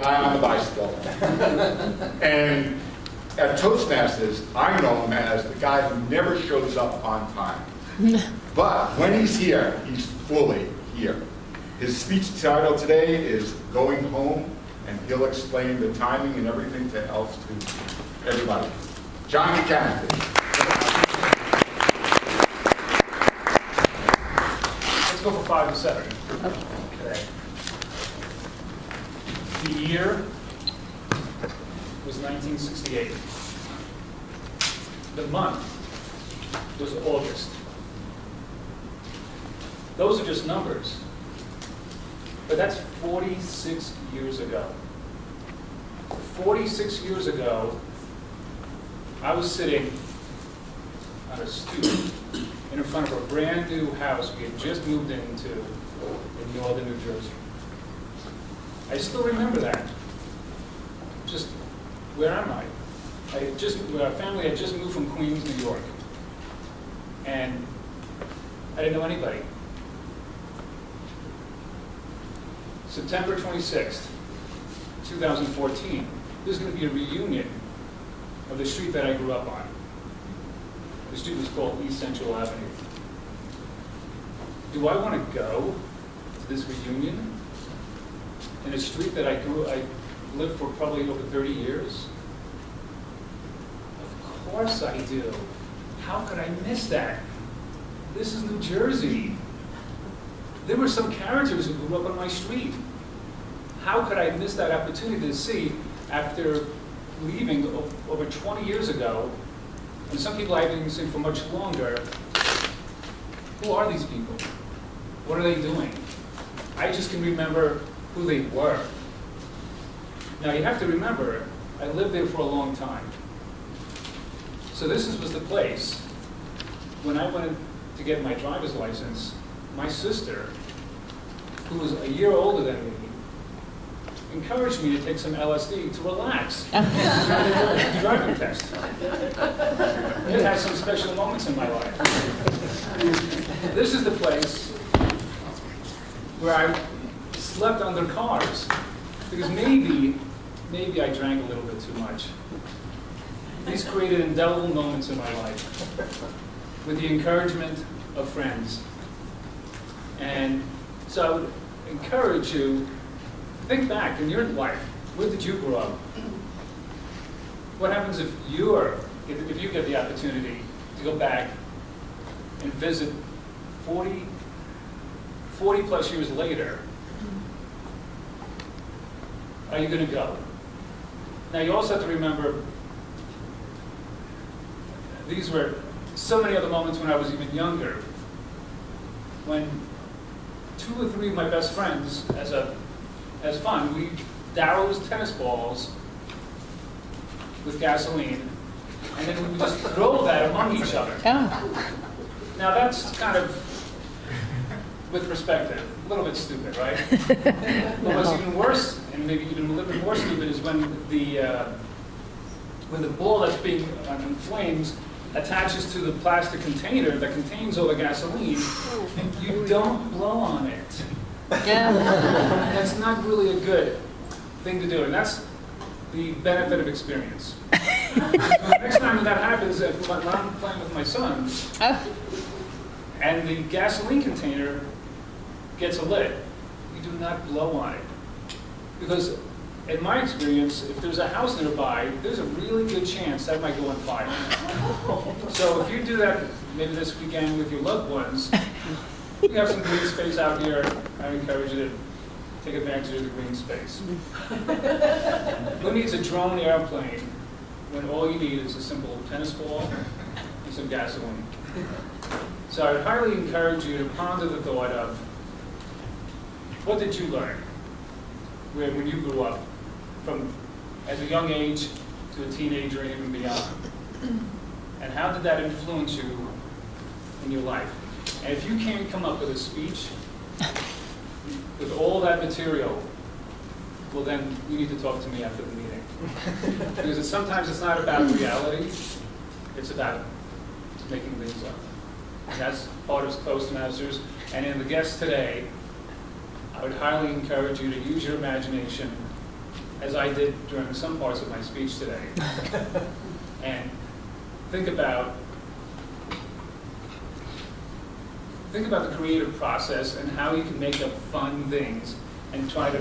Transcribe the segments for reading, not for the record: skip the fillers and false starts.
guy on the bicycle. And at Toastmasters, I know him as the guy who never shows up on time. But when he's here, he's fully here. His speech title today is Going Home, and he'll explain the timing and everything else to everybody. John Concannon, please. Let's go for 5 to 7. Okay. The year was 1968. The month was August. Those are just numbers. But that's 46 years ago. 46 years ago, I was sitting on a stoop in front of a brand new house we had just moved into in northern New Jersey. I still remember that. Just, where am I? Our family had just moved from Queens, New York. And I didn't know anybody. September 26th, 2014, there's going to be a reunion of the street that I grew up on. The street was called East Central Avenue. Do I want to go to this reunion in a street that I lived for probably over 30 years? Of course I do. How could I miss that? This is New Jersey. There were some characters who grew up on my street. How could I miss that opportunity to see, after leaving over 20 years ago, and some people I've been seeing for much longer, who are these people? What are they doing? I just can remember who they were. Now you have to remember, I lived there for a long time. So this was the place, when I went to get my driver's license, my sister, who was a year older than me, encouraged me to take some LSD to relax. The driving test. It had some special moments in my life. This is the place where I slept under cars, because maybe I drank a little bit too much. These created indelible moments in my life with the encouragement of friends. And so I would encourage you, think back in your life. Where did you grow up? What happens if you get the opportunity to go back and visit 40 plus years later? Are you going to go? Now you also have to remember, these were so many other moments when I was even younger, when 2 or 3 of my best friends, as fun, we doused tennis balls with gasoline, and then we just throw that among each other. Oh. Now that's kind of, with perspective, a little bit stupid, right? But what's even worse, and maybe even a little bit more stupid, is when the ball that's being in flames attaches to the plastic container that contains all the gasoline, you don't blow on it. That's not really a good thing to do, and that's the benefit of experience. Next time that happens, if I'm playing with my sons, and the gasoline container gets a lid, you do not blow on it. Because in my experience, if there's a house nearby, there's a really good chance that might go on fire. So if you do that maybe this weekend with your loved ones, you have some green space out here. I encourage you to take advantage of the green space. Who needs a drone airplane when all you need is a simple tennis ball and some gasoline? So I would highly encourage you to ponder the thought of, what did you learn when you grew up, from as a young age to a teenager and even beyond? And how did that influence you in your life? And if you can't come up with a speech with all that material, well then you need to talk to me after the meeting. Because sometimes it's not about reality, it's about making things up. And that's part of Toastmasters. And in the guests today, I would highly encourage you to use your imagination as I did during some parts of my speech today, and think about the creative process and how you can make up fun things and try to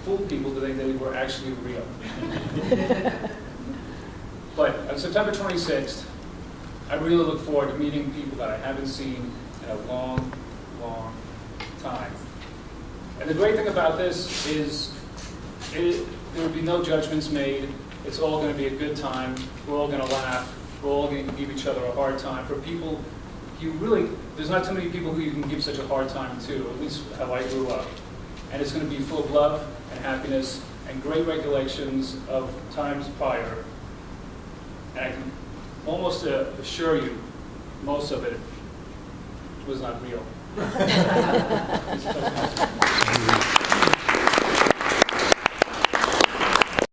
fool people to think they were actually real. But on September 26th, I really look forward to meeting people that I haven't seen in a long, long time. And the great thing about this is there will be no judgments made. It's all going to be a good time. We're all going to laugh. We're all going to give each other a hard time. For people, there's not too many people who you can give such a hard time to, at least how I grew up. And it's going to be full of love and happiness and great recollections of times prior. And I can almost assure you, most of it was not real.